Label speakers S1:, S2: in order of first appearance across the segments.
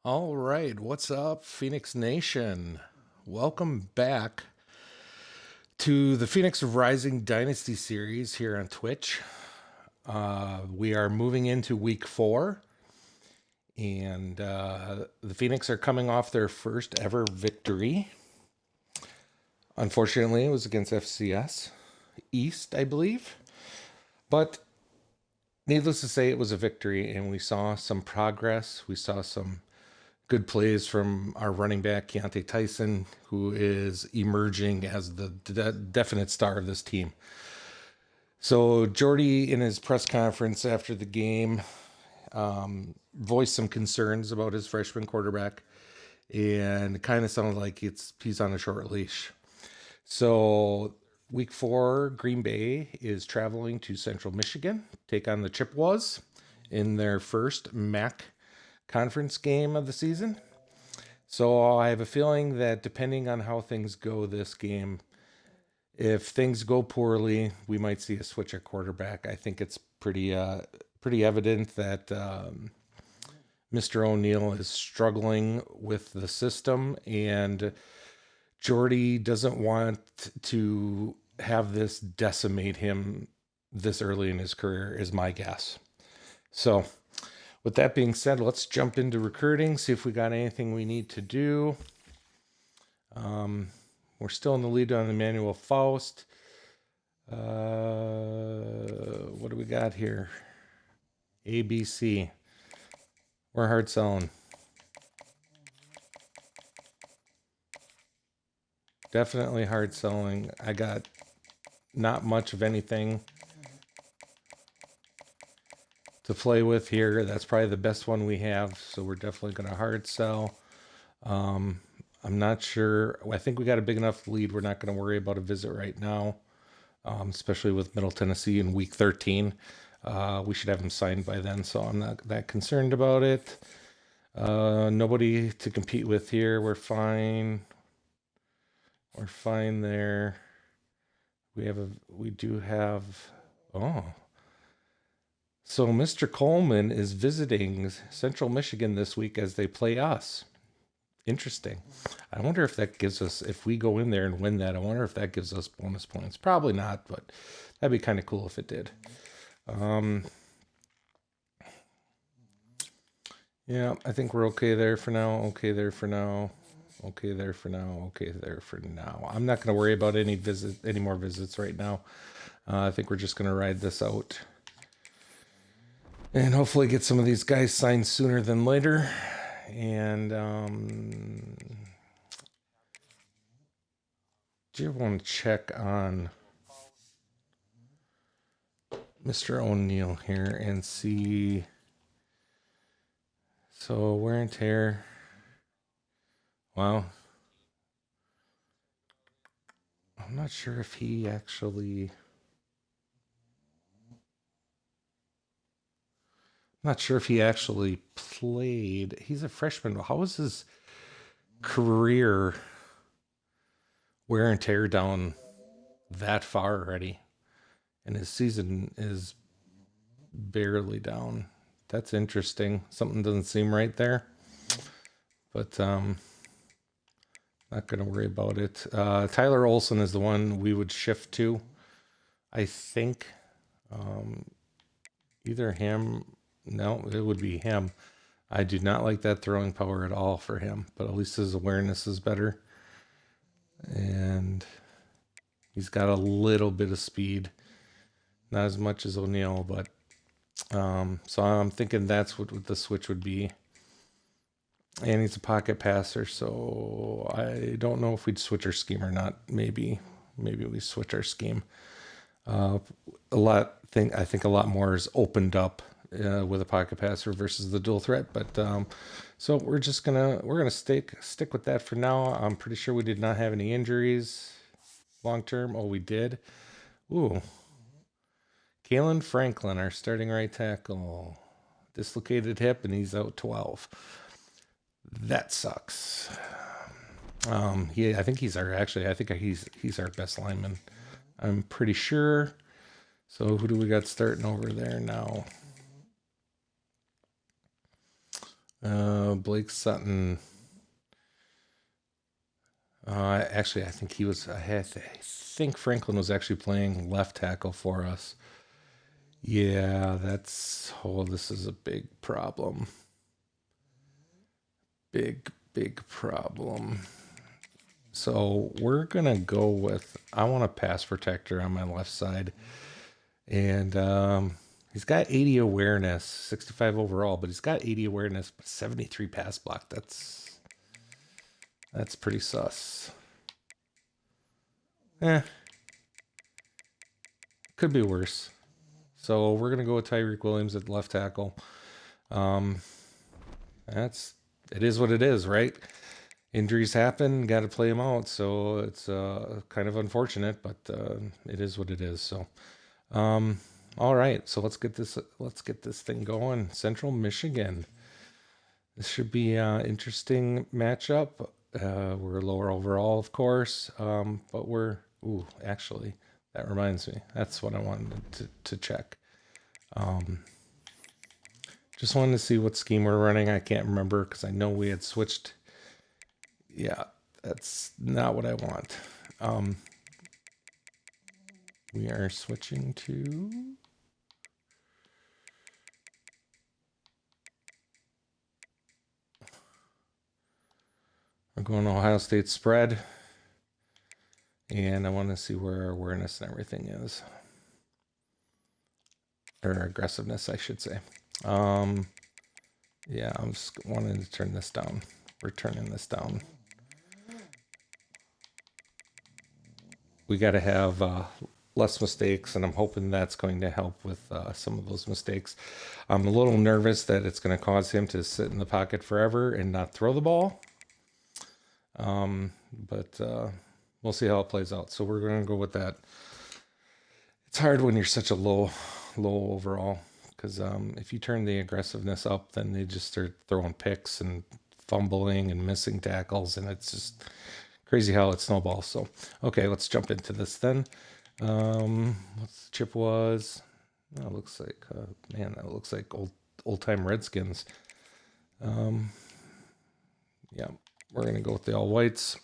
S1: All right, what's up, Phoenix Nation? Welcome back to the Phoenix Rising Dynasty series here on Twitch. We are moving into week 4, and the Phoenix are coming off their first ever victory. Unfortunately, it was against FCS East, I believe. But needless to say, it was a victory, and we saw some progress. We saw some good plays from our running back, Keontae Tyson, who is emerging as the definite star of this team. So Jordy, in his press conference after the game, voiced some concerns about his freshman quarterback, and it kind of sounded like he's on a short leash. So week 4, Green Bay is traveling to Central Michigan, take on the Chippewas in their first MAC conference game of the season. So I have a feeling that depending on how things go this game, if things go poorly, we might see a switch at quarterback. I think it's pretty evident that Mr. O'Neal is struggling with the system, and Jordy doesn't want to have this decimate him this early in his career, is my guess. So with that being said, let's jump into recruiting, see if we got anything we need to do. We're still in the lead on Emmanuel Faust. What do we got here? ABC. We're hard selling. Definitely hard selling. I got not much of anything to play with here. That's probably the best one we have, so we're definitely going to hard sell. I'm not sure. I think we got a big enough lead. We're not going to worry about a visit right now, especially with Middle Tennessee in week 13. We should have him signed by then, so I'm not that concerned about it. Nobody to compete with here. We're fine. We're fine there. We do have. Oh. So Mr. Coleman is visiting Central Michigan this week as they play us. Interesting. I wonder if that gives us, if we go in there and win that, I wonder if that gives us bonus points. Probably not, but that'd be kind of cool if it did. Yeah, I think we're okay there for now. Okay there for now. Okay there for now. Okay there for now. I'm not going to worry about any more visits right now. I think we're just going to ride this out and hopefully get some of these guys signed sooner than later. And do you want to check on Mr. O'Neal here and see? So wear and tear. Wow. I'm not sure if he actually. Not sure if he actually played. He's a freshman. How was his career wear and tear down that far already? And his season is barely down. That's interesting. Something doesn't seem right there. But not going to worry about it. Tyler Olson is the one we would shift to. I think either him. No, it would be him. I do not like that throwing power at all for him, but at least his awareness is better. And he's got a little bit of speed. Not as much as O'Neal, but so I'm thinking that's what the switch would be. And he's a pocket passer, so I don't know if we'd switch our scheme or not. Maybe we switch our scheme. I think a lot more is opened up with a pocket passer versus the dual threat. But so we're gonna stick with that for now. I'm pretty sure we did not have any injuries long term. Oh, we did. Ooh, Kalen Franklin, our starting right tackle, dislocated hip, and he's out 12. That sucks. I think he's our best lineman. I'm pretty sure. So who do we got starting over there now? Blake Sutton. Actually, I think he was. I think Franklin was actually playing left tackle for us. Yeah, that's. Oh, this is a big problem. Big problem. So we're gonna go with. I want a pass protector on my left side, and he's got 80 awareness, 65 overall, but he's got 80 awareness, 73 pass block. That's pretty sus. Eh, could be worse. So we're gonna go with Tyreek Williams at left tackle. Um, that's it is what it is, right? Injuries happen, got to play them out. So it's kind of unfortunate, but it is what it is. So, um, all right. So let's get this thing going. Central Michigan. This should be an interesting matchup. We're lower overall, of course, but we're. Ooh, actually, that reminds me. That's what I wanted to check. Um, just wanted to see what scheme we're running. I can't remember because I know we had switched. Yeah, that's not what I want. Um, we are switching to. We're going to Ohio State spread. And I want to see where our awareness and everything is. Or aggressiveness, I should say. Yeah, I'm just wanting to turn this down. We're turning this down. We got to have less mistakes, and I'm hoping that's going to help with some of those mistakes. I'm a little nervous that it's going to cause him to sit in the pocket forever and not throw the ball. But we'll see how it plays out. So we're going to go with that. It's hard when you're such a low overall because if you turn the aggressiveness up, then they just start throwing picks and fumbling and missing tackles, and it's just crazy how it snowballs. So, okay, let's jump into this then. What the chip was? Oh, it looks like man, that looks like old time Redskins. Yeah, we're gonna go with the all whites.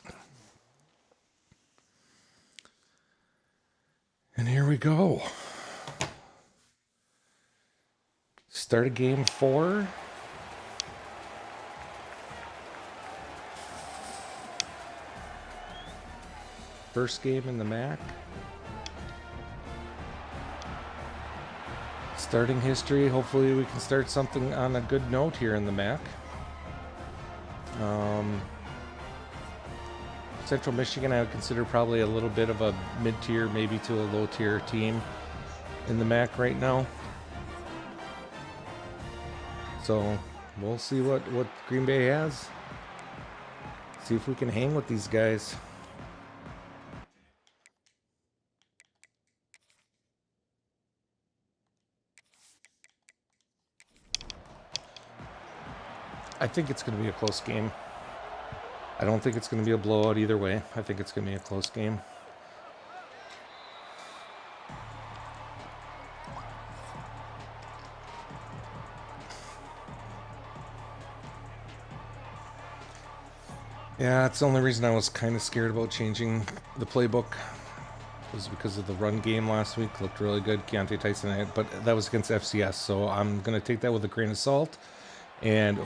S1: And here we go. Start of game 4. First game in the MAC. Starting history. Hopefully we can start something on a good note here in the MAC. Central Michigan I would consider probably a little bit of a mid-tier, maybe to a low-tier team in the MAC right now. So we'll see what Green Bay has. See if we can hang with these guys. I think it's going to be a close game. I don't think it's going to be a blowout either way. I think it's going to be a close game. Yeah, that's the only reason I was kind of scared about changing the playbook. Was because of the run game last week. Looked really good. Keontae Tyson, but that was against FCS, so I'm going to take that with a grain of salt. And,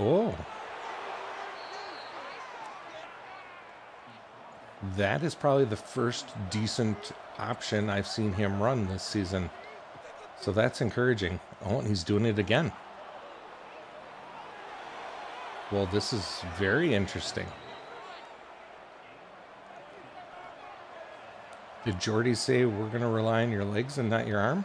S1: that is probably the first decent option I've seen him run this season. So that's encouraging. Oh, and he's doing it again. Well, this is very interesting. Did Jordy say we're going to rely on your legs and not your arm?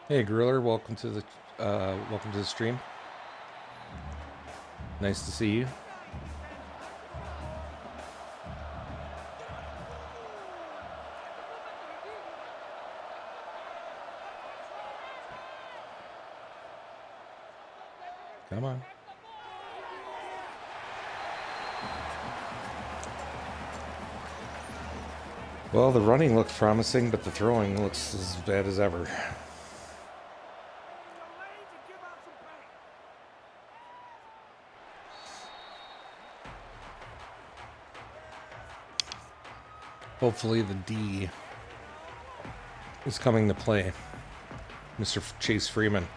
S1: Hey, Griller, welcome to the stream. Nice to see you. Come on. Well, the running looks promising, but the throwing looks as bad as ever. Hopefully the D is coming to play. Mr. Chase Freeman.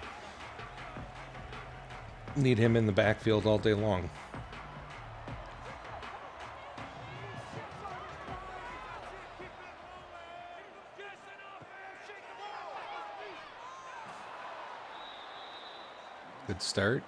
S1: Need him in the backfield all day long. Good start.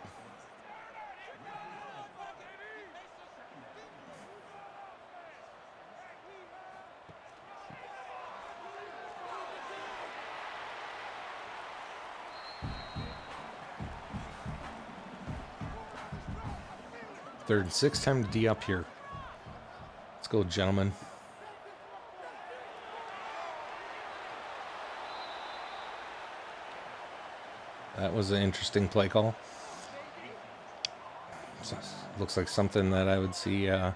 S1: Third and 6, time to D up here. Let's go, gentlemen. That was an interesting play call. Looks like something that I would see on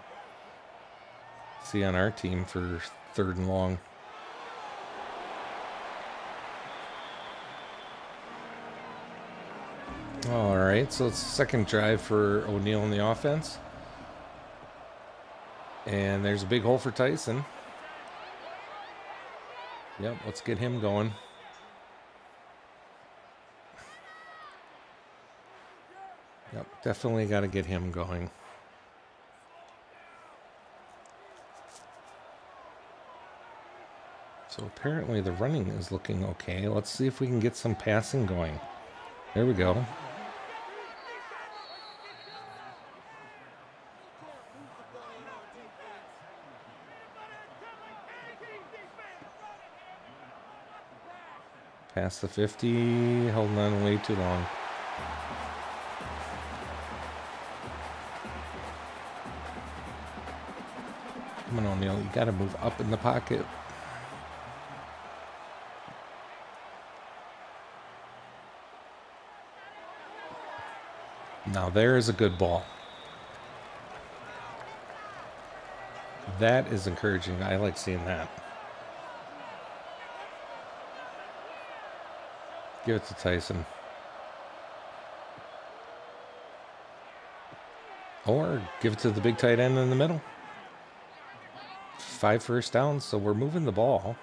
S1: our team for 3rd and long. All right, so it's the second drive for O'Neal in the offense. And there's a big hole for Tyson. Yep, let's get him going. Yep, definitely got to get him going. So apparently the running is looking okay. Let's see if we can get some passing going. There we go. Past the 50, holding on way too long. Come on, O'Neal, you got to move up in the pocket. Now there is a good ball. That is encouraging. I like seeing that. Give it to Tyson. Or give it to the big tight end in the middle. 5 first downs, so we're moving the ball.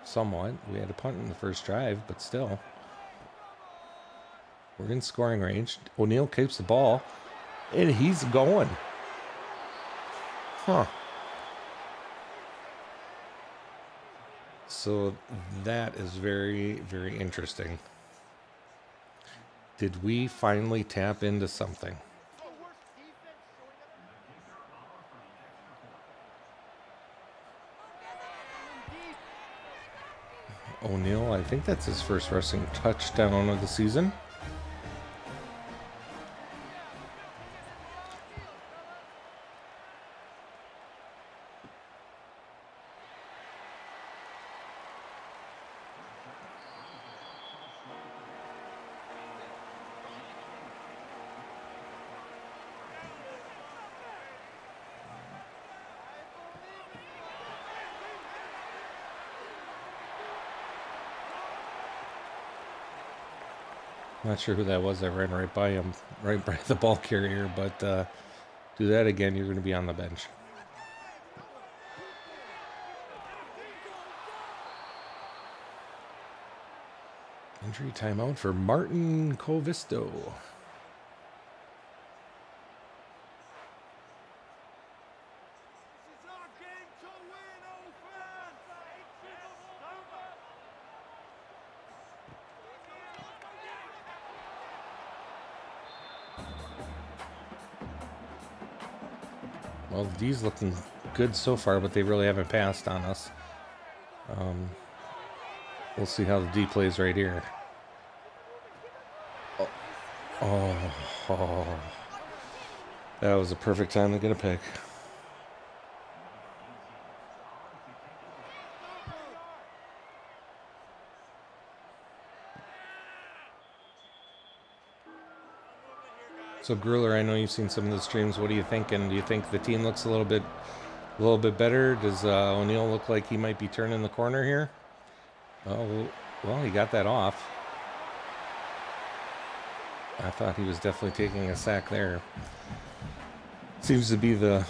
S1: Somewhat. We had a punt in the first drive, but still. We're in scoring range. O'Neal keeps the ball, and he's going. Huh. So that is very, very interesting. Did we finally tap into something? O'Neal, I think that's his first rushing touchdown of the season. Not sure who that was. I ran right by him, right by the ball carrier, but do that again, you're going to be on the bench. Injury timeout for Martin Covisto. Well, D's looking good so far, but they really haven't passed on us. We'll see how the D plays right here. Oh. That was a perfect time to get a pick. So Grueller, I know you've seen some of the streams. What are you thinking? Do you think the team looks a little bit better? Does O'Neal look like he might be turning the corner here? Oh, well, he got that off. I thought he was definitely taking a sack there. Seems to be the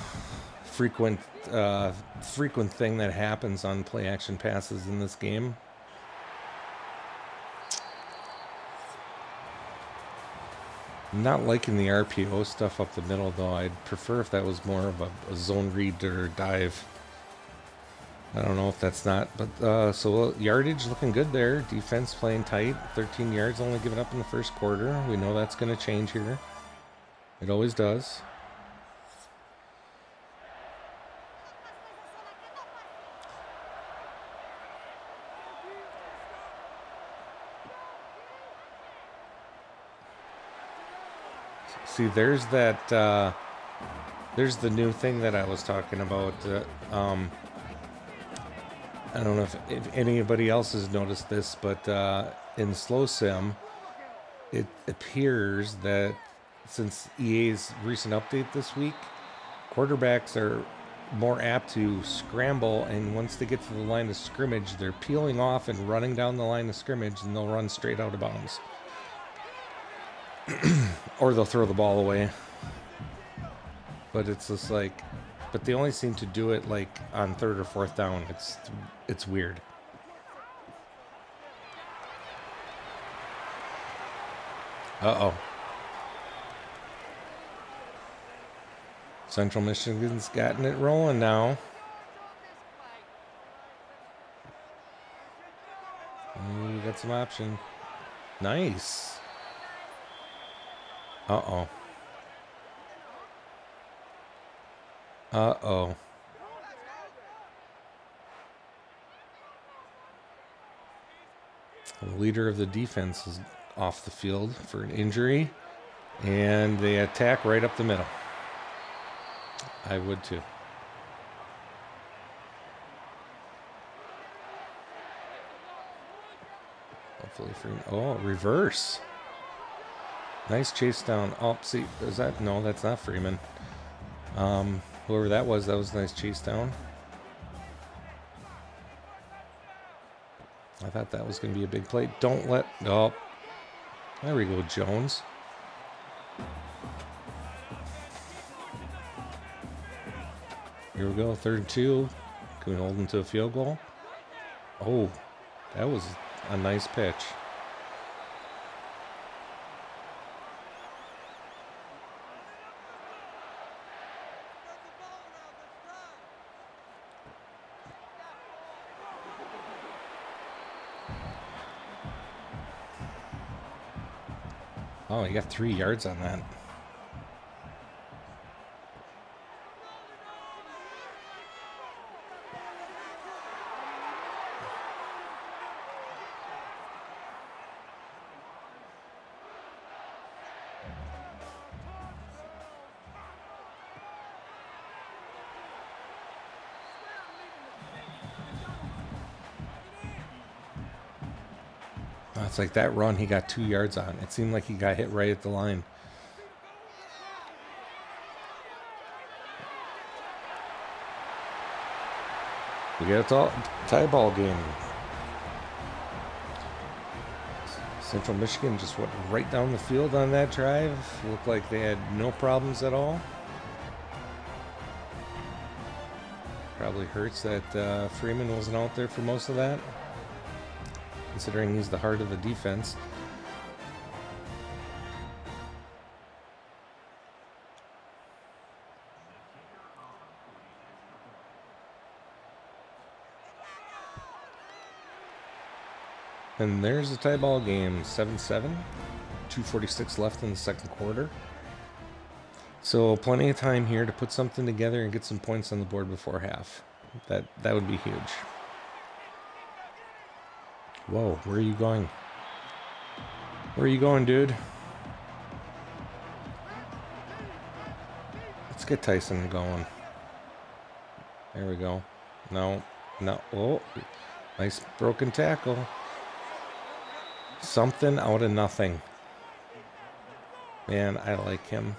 S1: frequent thing that happens on play action passes in this game. I'm not liking the RPO stuff up the middle, though. I'd prefer if that was more of a zone read or dive. I don't know if that's not, but so yardage looking good there. Defense playing tight. 13 yards only given up in the first quarter. We know that's going to change here. It always does. See, there's that. There's the new thing that I was talking about. I don't know if anybody else has noticed this, but in Slow Sim, it appears that since EA's recent update this week, quarterbacks are more apt to scramble, and once they get to the line of scrimmage, they're peeling off and running down the line of scrimmage, and they'll run straight out of bounds. Or they'll throw the ball away. But it's just like, but they only seem to do it like on third or fourth down. It's weird. Uh-oh. Central Michigan's gotten it rolling now. You got some option. Nice. Uh-oh. Uh-oh. The leader of the defense is off the field for an injury, and they attack right up the middle. I would too. Hopefully free. Oh, reverse. Nice chase down. Oh, see, is that? No, that's not Freeman. Whoever that was a nice chase down. I thought that was going to be a big play. Don't let... Oh, there we go, Jones. Here we go, 3rd and 2. Can we hold them to a field goal? Oh, that was a nice pitch. Oh, he got 3 yards on that. It's like that run he got 2 yards on. It seemed like he got hit right at the line. We got a tie ball game. Central Michigan just went right down the field on that drive. Looked like they had no problems at all. Probably hurts that Freeman wasn't out there for most of that, considering he's the heart of the defense. And there's the tie ball game, 7-7, 2:46 left in the second quarter. So plenty of time here to put something together and get some points on the board before half. That would be huge. Whoa, where are you going? Where are you going, dude? Let's get Tyson going. There we go. No. Oh, nice broken tackle. Something out of nothing. Man, I like him.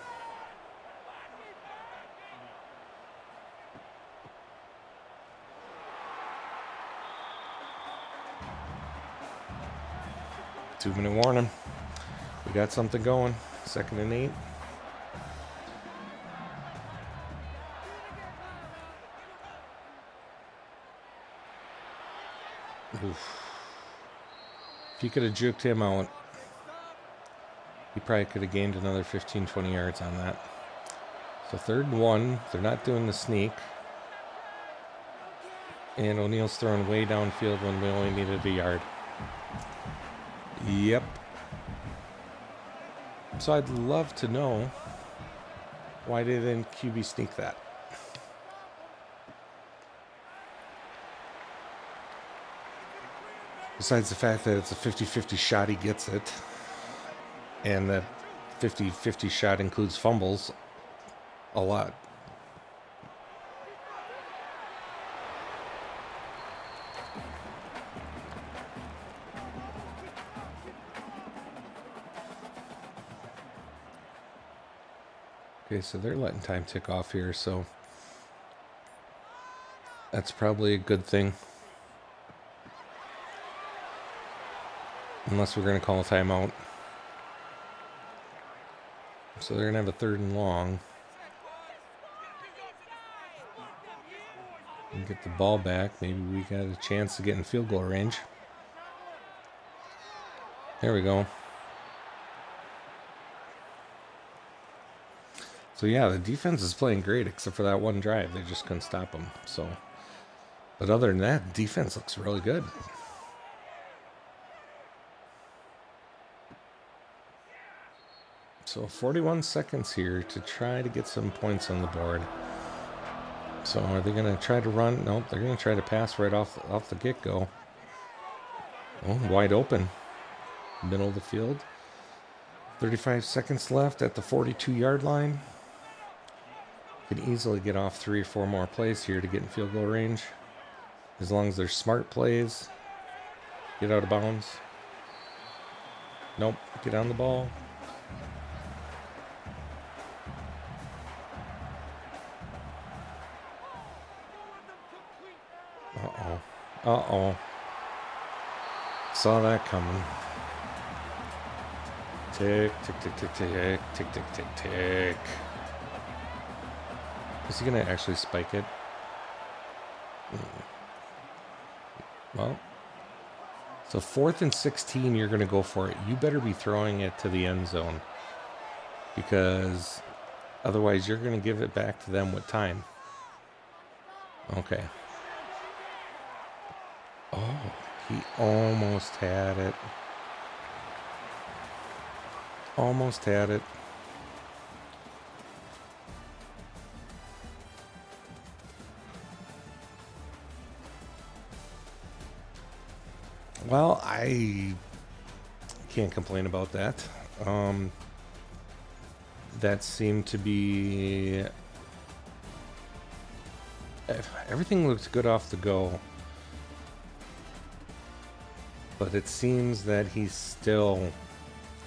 S1: Two-minute warning. We got something going. 2nd and 8. Oof. If he could have juked him out, he probably could have gained another 15, 20 yards on that. So 3rd and 1. They're not doing the sneak. And O'Neal's throwing way downfield when we only needed a yard. Yep. So I'd love to know why they didn't QB sneak that. Besides the fact that it's a 50-50 shot he gets it, and that 50-50 shot includes fumbles a lot. Okay, so they're letting time tick off here, so that's probably a good thing. Unless we're going to call a timeout. So they're going to have a 3rd and long. And get the ball back. Maybe we got a chance to get in field goal range. There we go. So yeah, the defense is playing great except for that one drive. They just couldn't stop them. So, but other than that, defense looks really good. So 41 seconds here to try to get some points on the board. So are they going to try to run? Nope, they're going to try to pass right off the get-go. Oh, wide open. Middle of the field. 35 seconds left at the 42-yard line. Can easily get off 3 or 4 more plays here to get in field goal range. As long as they're smart plays. Get out of bounds. Nope, get on the ball. Uh-oh. Saw that coming. Tick, tick, tick, tick, tick, tick, tick, tick, tick. Is he going to actually spike it? Well, so 4th and 16, you're going to go for it. You better be throwing it to the end zone. Because otherwise you're going to give it back to them with time. Okay. Oh, he almost had it. Almost had it. Well, I can't complain about that. That seemed to be... Everything looked good off the go. But it seems that he's still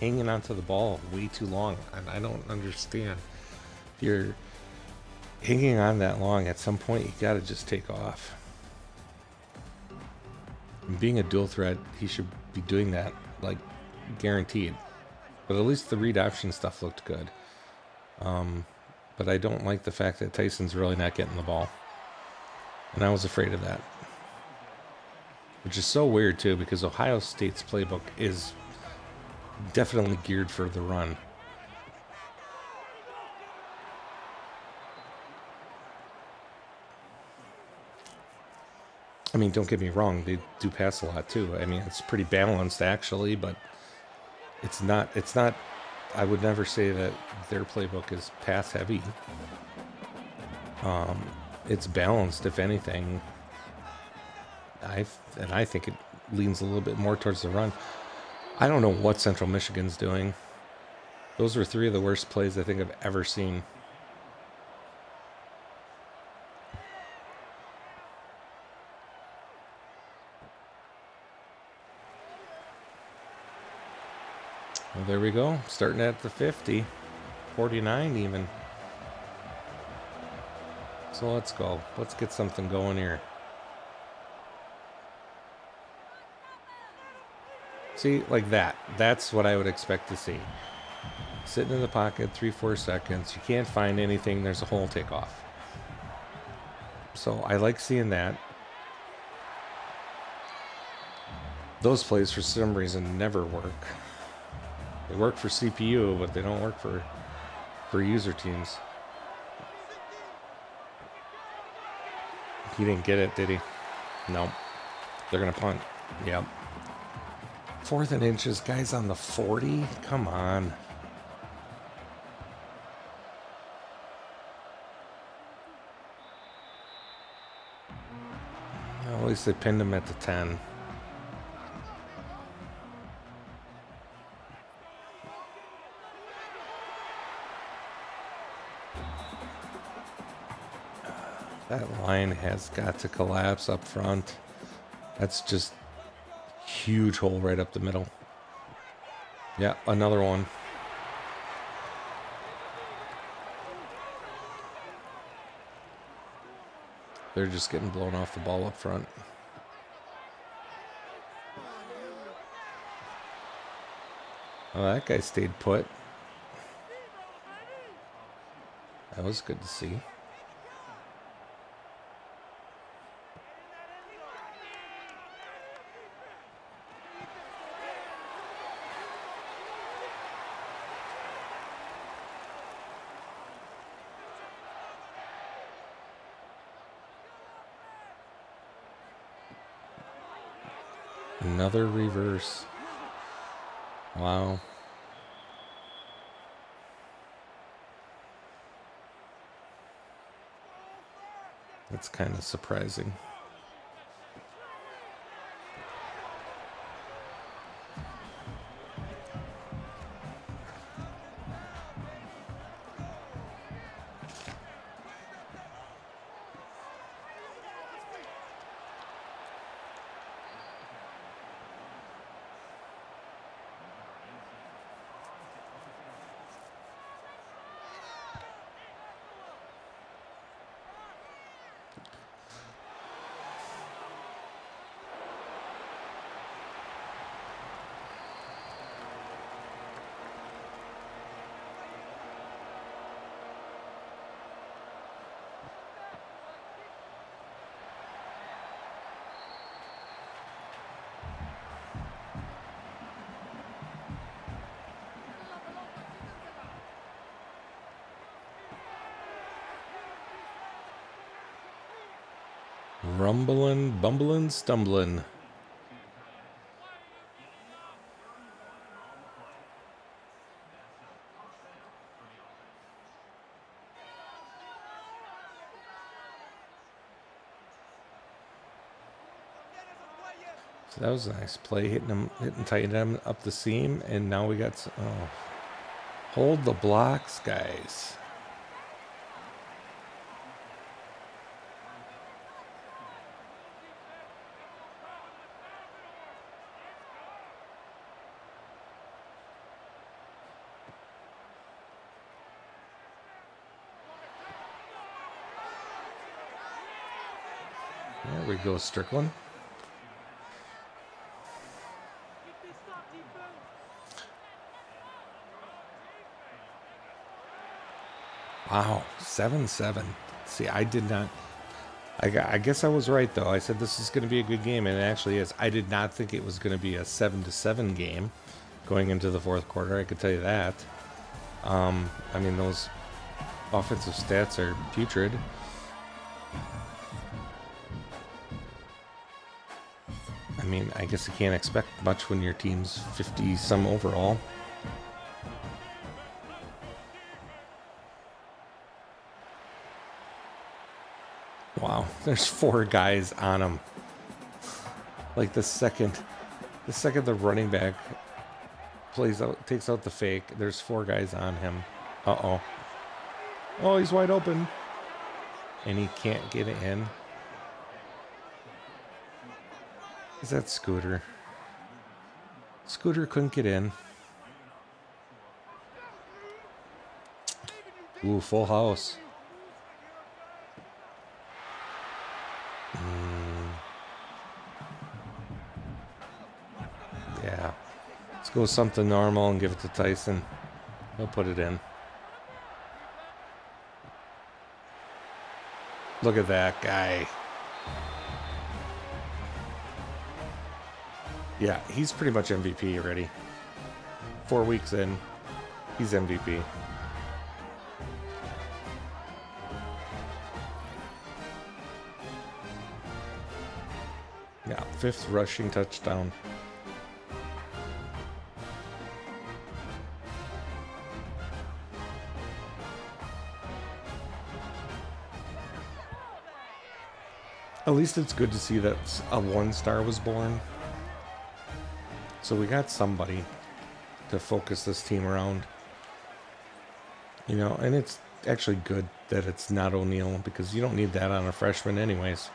S1: hanging onto the ball way too long. And I don't understand. If you're hanging on that long, at some point you gotta just take off. And being a dual threat, he should be doing that, like, guaranteed. But at least the read option stuff looked good. But I don't like the fact that Tyson's really not getting the ball. And I was afraid of that. Which is so weird, too, because Ohio State's playbook is definitely geared for the run. I mean, don't get me wrong, they do pass a lot, too. I mean, it's pretty balanced, actually, but it's not, I would never say that their playbook is pass-heavy. It's balanced, if anything. I think it leans a little bit more towards the run. I don't know what Central Michigan's doing. Those were 3 of the worst plays I think I've ever seen. Well, there we go. Starting at the 50. 49 even. So let's go. Let's get something going here. See, like that. That's what I would expect to see. Sitting in the pocket, 3-4 seconds. You can't find anything. There's a hole, take off. So I like seeing that. Those plays, for some reason, never work. They work for CPU, but they don't work for user teams. He didn't get it, did he? Nope. They're going to punt. Yep. 4th and inches, guys on the 40? Come on. Well, at least they pinned him at the 10. That line has got to collapse up front. That's just huge hole right up the middle. Yeah, another one. They're just getting blown off the ball up front. Oh, that guy stayed put. That was good to see. Another reverse. Wow. That's kind of surprising. Rumbling, bumbling, stumbling. So that was a nice play, hitting tight end up the seam, and now we got hold the blocks, guys. There we go, Strickland. Wow, 7-7. See, I did not... I guess I was right, though. I said this is going to be a good game, and it actually is. I did not think it was going to be a 7-7 game going into the fourth quarter. I could tell you that. I mean, those offensive stats are putrid. I mean, I guess you can't expect much when your team's 50-some overall. Wow, there's 4 guys on him. Like the second the running back takes out the fake, there's 4 guys on him. Uh-oh. Oh, he's wide open. And he can't get it in. Is that Scooter? Scooter couldn't get in. Ooh, full house. Yeah. Let's go something normal and give it to Tyson. He'll put it in. Look at that guy. Yeah, he's pretty much MVP already. 4 weeks in, he's MVP. Yeah, 5th rushing touchdown. At least it's good to see that a 1-star was born. So we got somebody to focus this team around. You know, and it's actually good that it's not O'Neal, because you don't need that on a freshman anyways.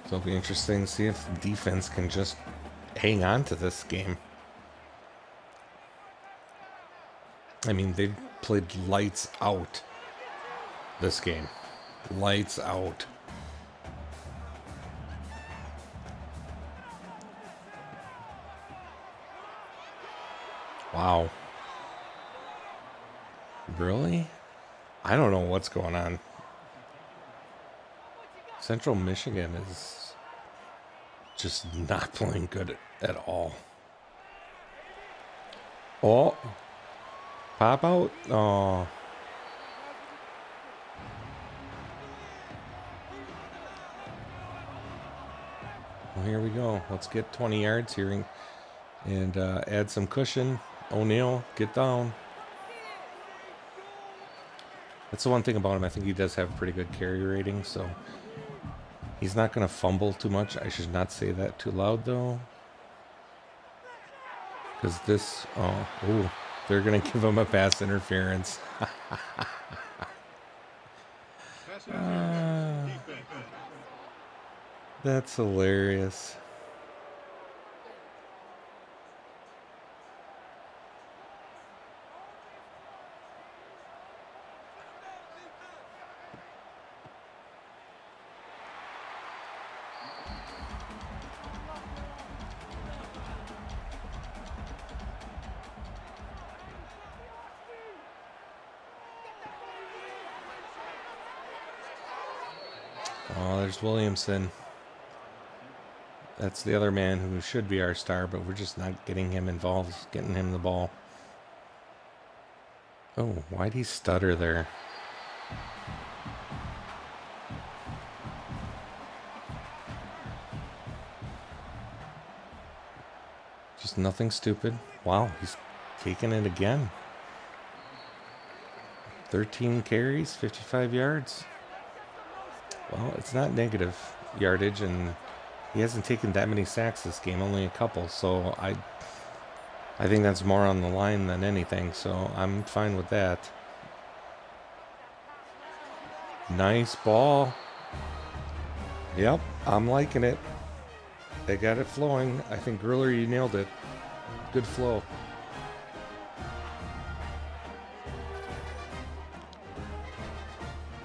S1: So it'll be interesting to see if the defense can just hang on to this game. I mean, they've played lights out this game. Lights out. Wow. Really? I don't know what's going on. Central Michigan is just not playing good at all. Oh. Pop out? Oh. Well, here we go. Let's get 20 yards here and add some cushion. O'Neal, get down. That's the one thing about him. I think he does have a pretty good carry rating, so he's not going to fumble too much. I should not say that too loud, though. Because this... Oh, they're going to give him a pass interference. That's hilarious. Oh, there's Williamson. That's the other man who should be our star, but we're just not getting him involved, getting him the ball. Oh, why'd he stutter there? Just nothing stupid. Wow, he's taking it again. 13 carries, 55 yards. Well, it's not negative yardage, and he hasn't taken that many sacks this game, only a couple. So I think that's more on the line than anything, so I'm fine with that. Nice ball. Yep, I'm liking it. They got it flowing. I think Burly, you nailed it. Good flow.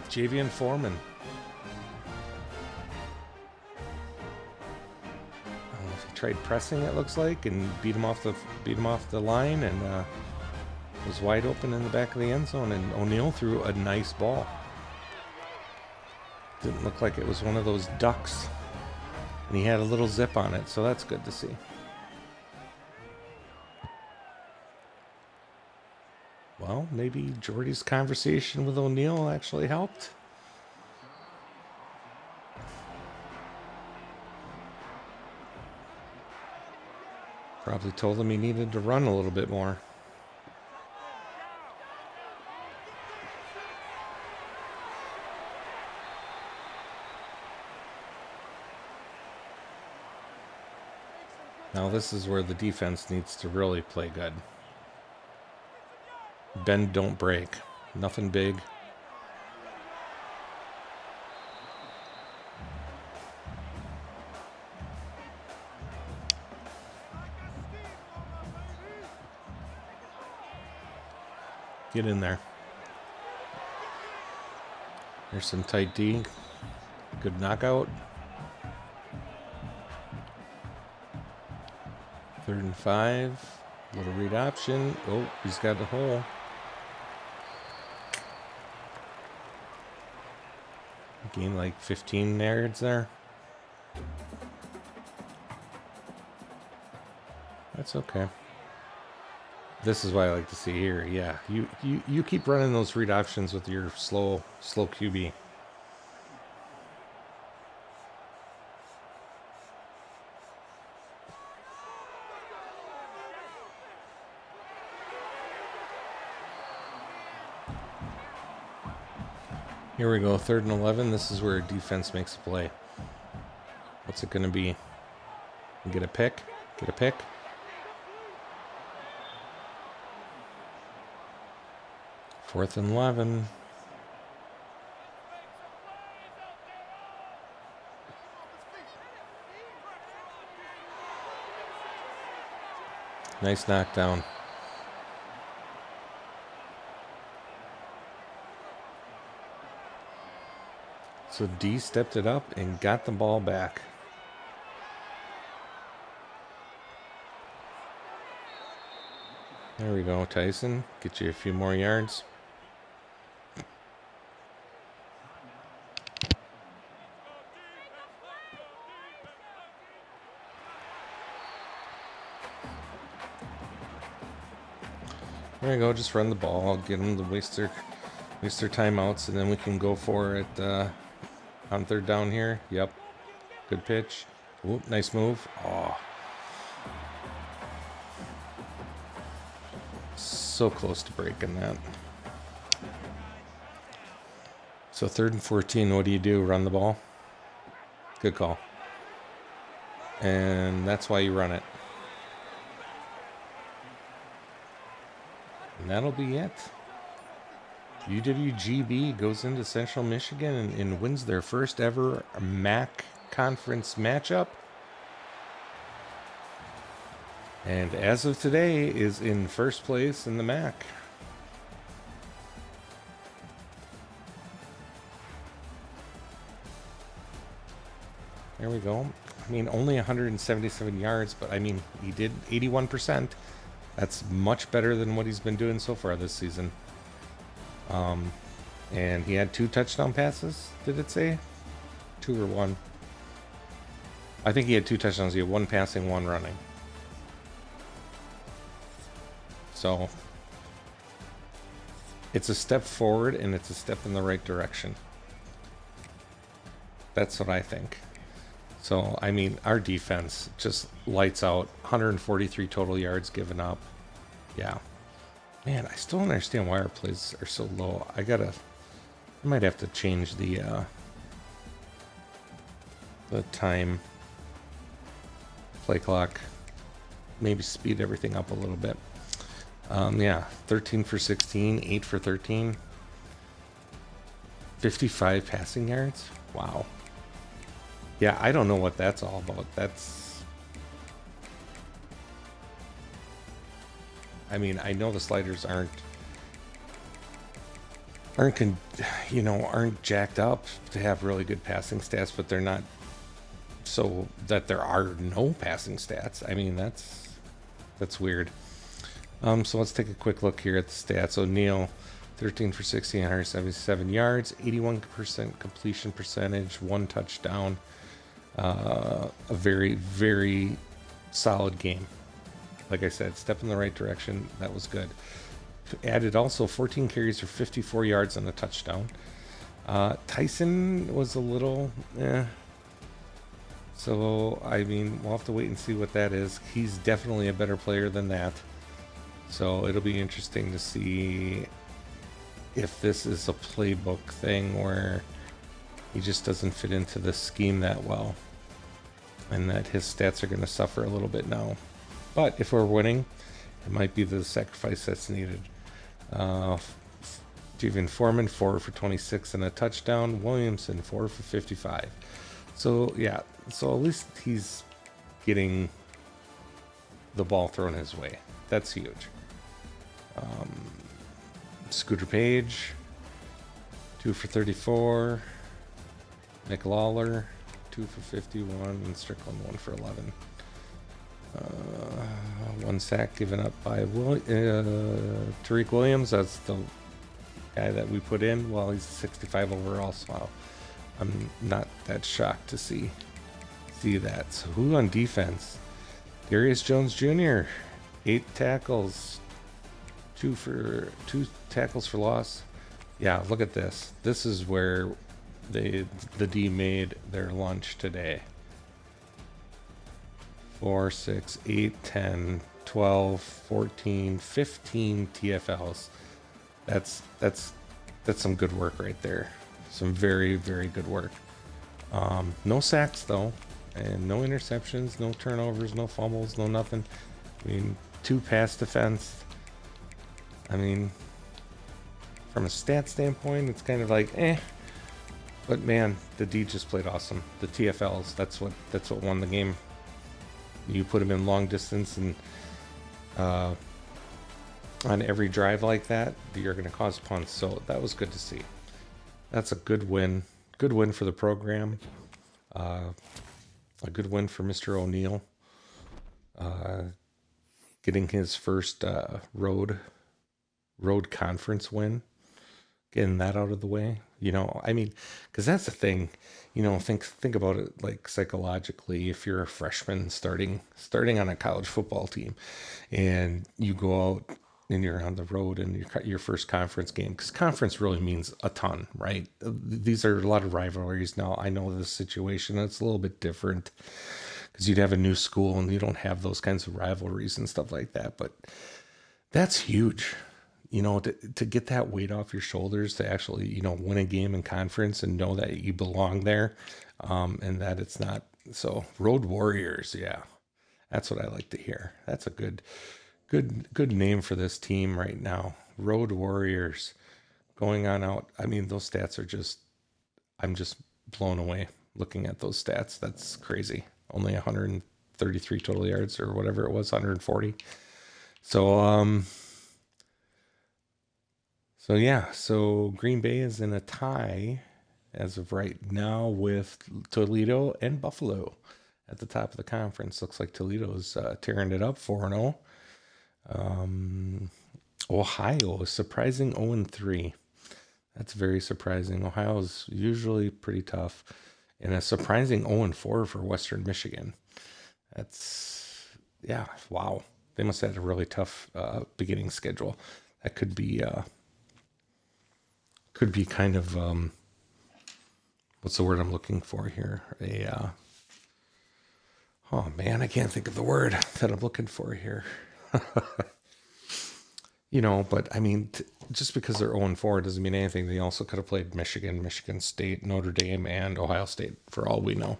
S1: Javian Foreman. Tried pressing, it looks like, and beat him off the line, and was wide open in the back of the end zone, and O'Neal threw a nice ball. Didn't look like it was one of those ducks, and he had a little zip on it, so that's good to see. Well, maybe Jordy's conversation with O'Neal actually helped. Probably told him he needed to run a little bit more. Now this is where the defense needs to really play good. Bend, don't break. Nothing big. Get in there. There's some tight D. Good knockout. 3rd and 5. Little read option. Oh, he's got the hole. Gained like 15 yards there. That's okay. This is what I like to see here. Yeah, you keep running those read options with your slow QB. Here we go, 3rd and 11. This is where defense makes a play. What's it going to be? Get a pick? Get a pick? Fourth and 11. Nice knockdown. So D stepped it up and got the ball back. There we go, Tyson. Get you a few more yards. There we go, just run the ball. I'll get them to waste their timeouts, and then we can go for it on 3rd down here. Yep. Good pitch. Ooh, nice move. Oh. So close to breaking that. So 3rd and 14, what do? Run the ball? Good call. And that's why you run it. And that'll be it. UWGB goes into Central Michigan and wins their first ever MAC conference matchup. And as of today is in first place in the MAC. There we go. I mean, only 177 yards, but I mean, he did 81%. That's much better than what he's been doing so far this season. And he had 2 touchdown passes, did it say? 2 or 1? I think he had 2 touchdowns. He had 1 passing, 1 running. So, it's a step forward and it's a step in the right direction. That's what I think. So, I mean, our defense just lights out. 143 total yards given up. Yeah. Man, I still don't understand why our plays are so low. I might have to change the time play clock. Maybe speed everything up a little bit. Yeah, 13 for 16, 8 for 13. 55 passing yards. Wow. Yeah, I don't know what that's all about. I mean, I know the sliders aren't jacked up to have really good passing stats, but they're not so that there are no passing stats. I mean, that's weird. So let's take a quick look here at the stats. O'Neal, 13 for 16, 177 yards, 81% completion percentage, 1 touchdown. A very, very solid game. Like I said, step in the right direction. That was good. Added also 14 carries for 54 yards and a touchdown. Tyson was a little, So, I mean, we'll have to wait and see what that is. He's definitely a better player than that. So, it'll be interesting to see if this is a playbook thing where he just doesn't fit into the scheme that well. And that his stats are going to suffer a little bit now. But if we're winning, it might be the sacrifice that's needed. Steven Foreman, 4 for 26 and a touchdown. Williamson, 4 for 55. So, yeah. So, at least he's getting the ball thrown his way. That's huge. Scooter Page, 2 for 34. Nick Lawler, 2 for 51, and Strickland 1 for 11. 1 sack given up by Tariq Williams. That's the guy that we put in. Well, he's 65 overall, so I'm not that shocked to see that. So who on defense? Darius Jones Jr., 8 tackles, 2 tackles for loss. Yeah, look at this. This is where the D made their lunch today. 4, 6, 8, 10, 12, 14, 15 TFLs. That's some good work right there. Some very, very good work. No sacks though, and no interceptions, no turnovers, no fumbles, no nothing. I mean, 2 pass defense. I mean, from a stat standpoint, it's kind of like but man, the D just played awesome. The TFLs, that's what won the game. You put them in long distance, and on every drive like that, you're going to cause punts. So that was good to see. That's a good win. Good win for the program. A good win for Mr. O'Neal. Getting his first road conference win. Getting that out of the way. You know, I mean, because that's the thing. You know, think about it like psychologically. If you're a freshman starting on a college football team, and you go out and you're on the road and your first conference game, because conference really means a ton, right? These are a lot of rivalries. Now I know the situation; it's a little bit different because you'd have a new school and you don't have those kinds of rivalries and stuff like that. But that's huge. You know, to get that weight off your shoulders, to actually, you know, win a game in conference and know that you belong there, and that it's not so. Road Warriors, yeah, that's what I like to hear. That's a good name for this team right now. Road Warriors, going on out. I mean, those stats are just, I'm just blown away looking at those stats. That's crazy. Only 133 total yards or whatever it was, 140. So yeah, so Green Bay is in a tie as of right now with Toledo and Buffalo at the top of the conference. Looks like Toledo's tearing it up, 4-0. Ohio is surprising 0-3. That's very surprising. Ohio's usually pretty tough. And a surprising 0-4 for Western Michigan. That's, yeah, wow. They must have had a really tough beginning schedule. That could be kind of what's the word I'm looking for here? Oh man, I can't think of the word that I'm looking for here. You know, but I mean, just because they're 0-4 doesn't mean anything. They also could have played Michigan, Michigan State, Notre Dame, and Ohio State for all we know.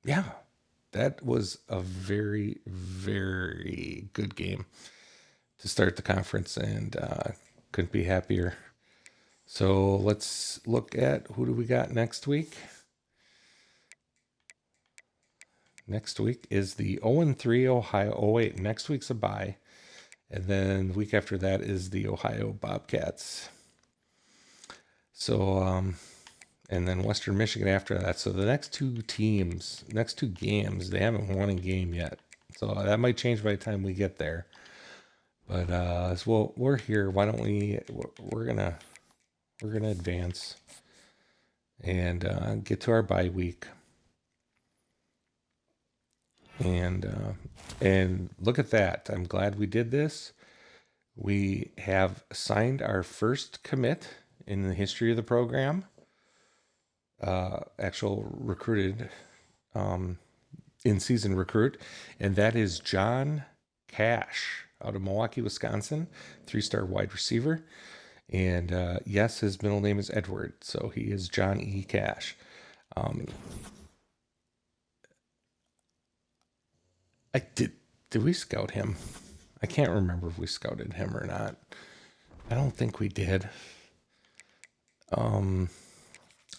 S1: Yeah, that was a very, very good game to start the conference, and couldn't be happier. So let's look at who do we got next week. Next week is the 0-3 Ohio. Oh wait, next week's a bye, and then the week after that is the Ohio Bobcats. So and then Western Michigan after that. So the next two games, they haven't won a game yet. So that might change by the time we get there. But well, we're here. Why don't we? We're gonna advance and get to our bye week. And look at that. I'm glad we did this. We have signed our first commit in the history of the program. Actual recruited in-season recruit, and that is John Cash out of Milwaukee, Wisconsin, 3-star wide receiver. And yes, his middle name is Edward, so he is John E. Cash. Did we scout him? I can't remember if we scouted him or not. I don't think we did.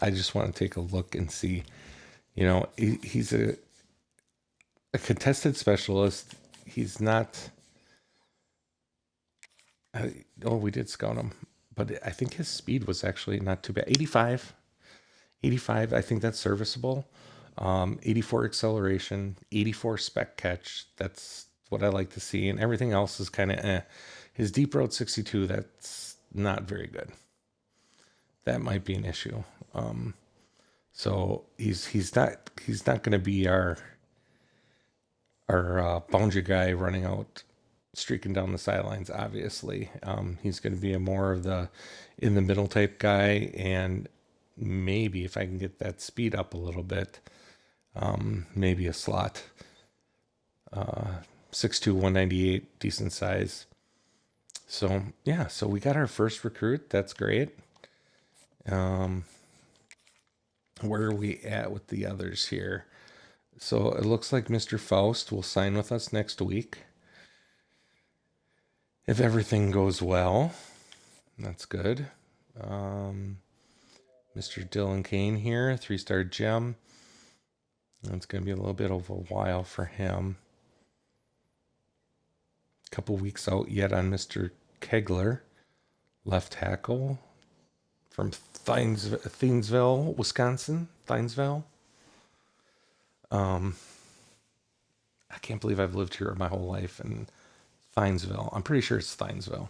S1: I just want to take a look and see. You know, he's a contested specialist. He's not We did scout him, but I think his speed was actually not too bad. 85, 85. I think that's serviceable. 84 acceleration, 84 spec catch. That's what I like to see, and everything else is kind of eh. His deep road 62. That's not very good. That might be an issue. So he's not going to be our boundary guy running out, streaking down the sidelines. Obviously, he's going to be a more of the in the middle type guy, and maybe if I can get that speed up a little bit, maybe a slot. 6'2", 198, decent size. So yeah, so we got our first recruit. That's great. Where are we at with the others here? So it looks like Mr. Faust will sign with us next week. If everything goes well, that's good. Mr. Dylan Kane here, 3-star gem. It's going to be a little bit of a while for him. A couple weeks out yet on Mr. Kegler, left tackle from Thiensville, Wisconsin. Thiensville. I can't believe I've lived here my whole life in Thiensville. I'm pretty sure it's Thiensville.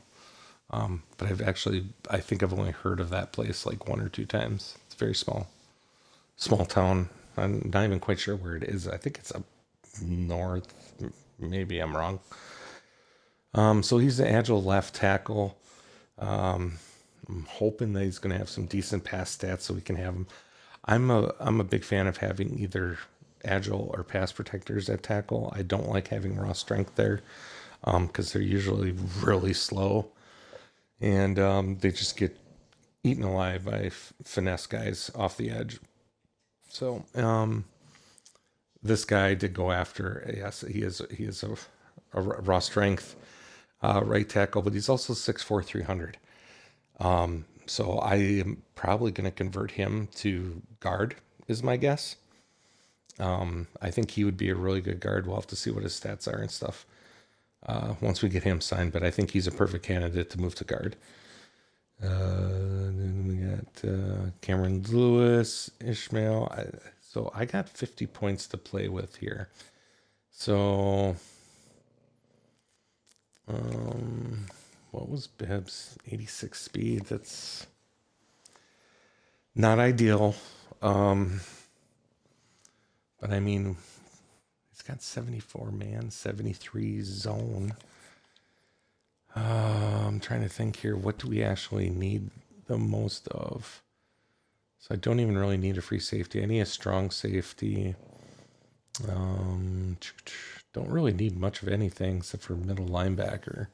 S1: But I think I've only heard of that place like 1 or 2 times. It's very small town. I'm not even quite sure where it is. I think it's up north. Maybe I'm wrong. So he's an agile left tackle. I'm hoping that he's going to have some decent pass stats so we can have him. I'm a big fan of having either agile or pass protectors at tackle. I don't like having raw strength there because they're usually really slow, and they just get eaten alive by finesse guys off the edge. So this guy did go after. Yes, he is a raw strength right tackle, but he's also 6'4", 300. So I am probably going to convert him to guard, is my guess. I think he would be a really good guard. We'll have to see what his stats are and stuff once we get him signed, but I think he's a perfect candidate to move to guard. Then we got Cameron Lewis, Ishmael. So I got 50 points to play with here. So what was Bibbs? 86 speed. That's not ideal. But I mean, he's got 74 man, 73 zone. I'm trying to think here. What do we actually need the most of? So I don't even really need a free safety. I need a strong safety. Don't really need much of anything except for middle linebacker.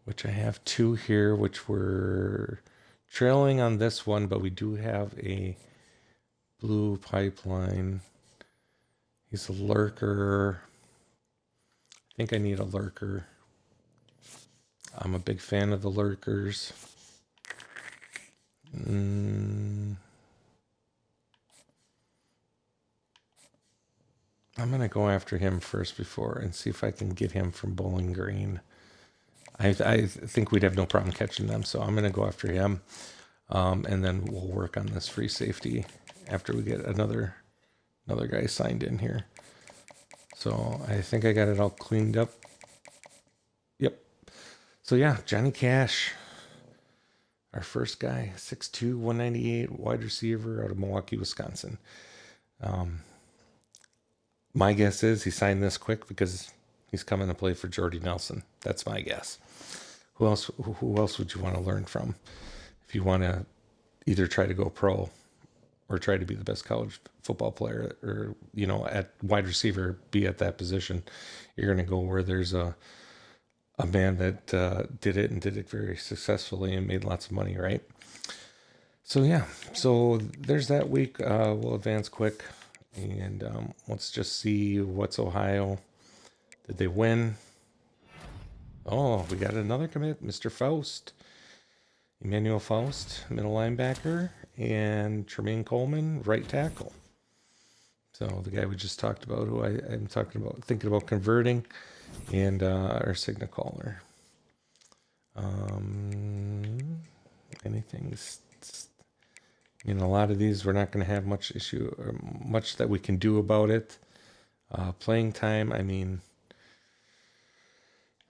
S1: Which I have 2 here, which we're trailing on this one, but we do have a blue pipeline. He's a lurker. I think I need a lurker. I'm a big fan of the lurkers. I'm going to go after him first and see if I can get him from Bowling Green. I think we'd have no problem catching them, so I'm going to go after him. And then we'll work on this free safety after we get another guy signed in here. So I think I got it all cleaned up. Yep. So yeah, Johnny Cash, our first guy, 6'2", 198, wide receiver out of Milwaukee, Wisconsin. My guess is he signed this quick because he's coming to play for Jordy Nelson. That's my guess. Who else would you want to learn from if you want to either try to go pro or try to be the best college football player, or at wide receiver, be at that position? You're going to go where there's a man that did it very successfully and made lots of money, right? So yeah, so there's that week. We'll advance quick, and let's just see what's Ohio. Did they win? Oh, we got another commit, Mr. Faust. Emmanuel Faust, middle linebacker, and Tremaine Coleman, right tackle. So the guy we just talked about, who I'm thinking about converting, and our signal caller. Anything. A lot of these we're not going to have much issue or much that we can do about it. Playing time,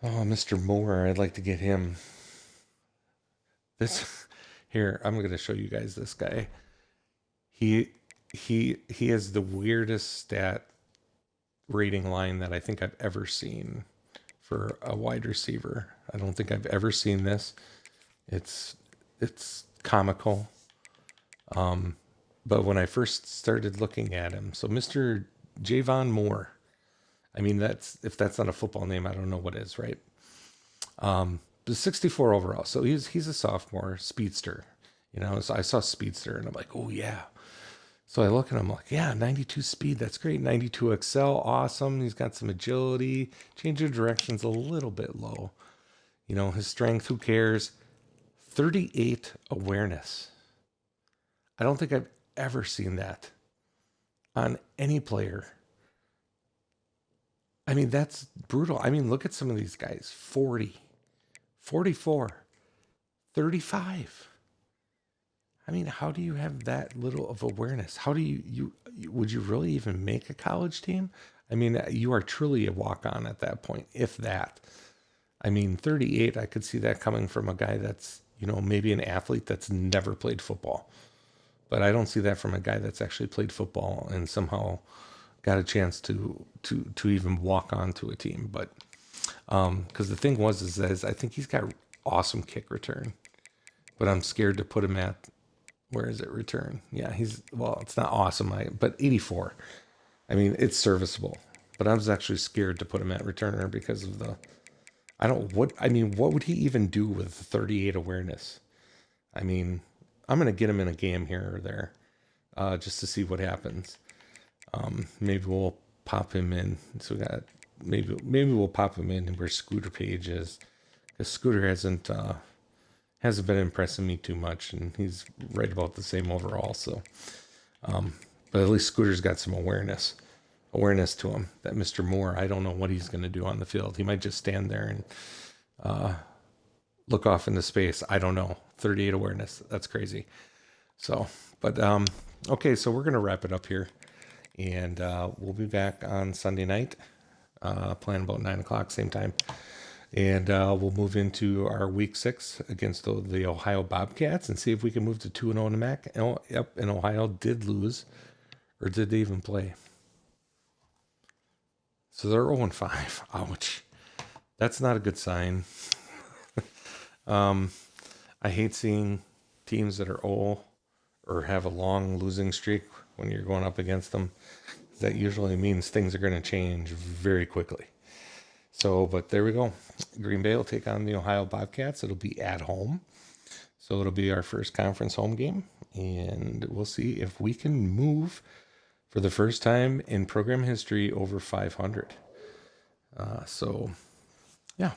S1: Mr. Moore, I'd like to get him. This here, I'm going to show you guys this guy. He has the weirdest stat rating line that I think I've ever seen for a wide receiver. I don't think I've ever seen this. It's comical. But when I first started looking at him, so Mr. Javon Moore, if that's not a football name, I don't know what is, right? The 64 overall. So he's a sophomore, speedster. So I saw speedster and I'm like, oh yeah. So I look at him like, yeah, 92 speed, that's great. 92 excel, awesome. He's got some agility. Change of direction's a little bit low. His strength, who cares? 38 awareness. I don't think I've ever seen that on any player. That's brutal. Look at some of these guys. 40, 44, 35. How do you have that little of awareness? How do you would you really even make a college team? You are truly a walk-on at that point, if that. 38, I could see that coming from a guy that's, maybe an athlete that's never played football. But I don't see that from a guy that's actually played football and somehow got a chance to even walk onto a team. But because the thing is I think he's got awesome kick return, but I'm scared to put him at, where is it, return? Yeah, it's not awesome, but 84. It's serviceable, but I was actually scared to put him at returner because of what would he even do with 38 awareness? I'm going to get him in a game here or there, just to see what happens. Maybe we'll pop him in. So maybe we'll pop him in where Scooter Page is, because Scooter hasn't been impressing me too much, and he's right about the same overall. So, but at least Scooter's got some awareness to him. That Mr. Moore, I don't know what he's going to do on the field. He might just stand there and look off into space. I don't know. 38 awareness. That's crazy. So, but okay, so we're going to wrap it up here, and we'll be back on Sunday night, playing about 9 o'clock, same time. And we'll move into our week 6 against the Ohio Bobcats and see if we can move to 2-0 in the MAC. Yep, and Ohio did lose, or did they even play? So they're 0-5. Ouch. That's not a good sign. I hate seeing teams that are 0 or have a long losing streak when you're going up against them. That usually means things are going to change very quickly. So, but there we go. Green Bay will take on the Ohio Bobcats. It'll be at home. So it'll be our first conference home game. And we'll see if we can move for the first time in program history over 500. So, yeah.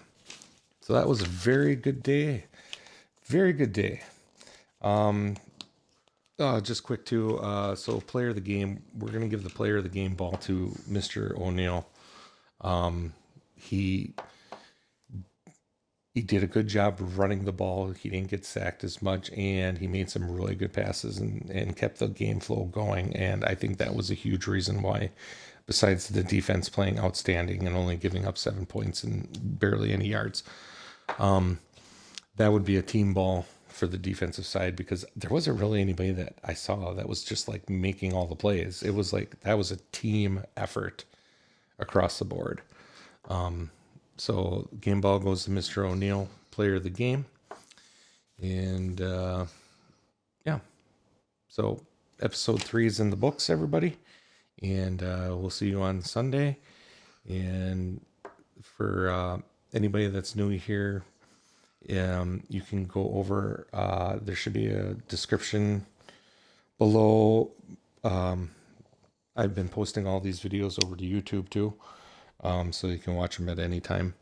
S1: So that was a very good day. Very good day. Just quick too. So player of the game, we're going to give the player of the game ball to Mr. O'Neal. He did a good job running the ball. He didn't get sacked as much, and he made some really good passes and kept the game flow going. And I think that was a huge reason why, besides the defense playing outstanding and only giving up 7 points and barely any yards, that would be a team ball for the defensive side, because there wasn't really anybody that I saw that was just like making all the plays. It was like that was a team effort across the board. So game ball goes to Mr. O'Neal, player of the game. And yeah, so episode 3 is in the books, everybody. And we'll see you on Sunday. And for anybody that's new here, you can go over, there should be a description below. I've been posting all these videos over to YouTube too. So you can watch them at any time.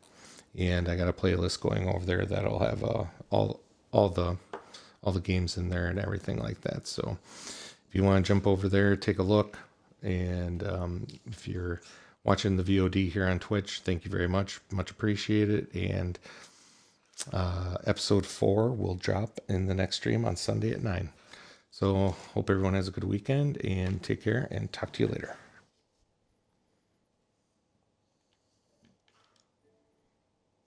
S1: And I got a playlist going over there that'll have all the games in there and everything like that. So if you want to jump over there, take a look, And if you're watching the VOD here on Twitch, thank you very much. Much appreciated. And episode 4 will drop in the next stream on Sunday at 9. So hope everyone has a good weekend, and take care, and talk to you later.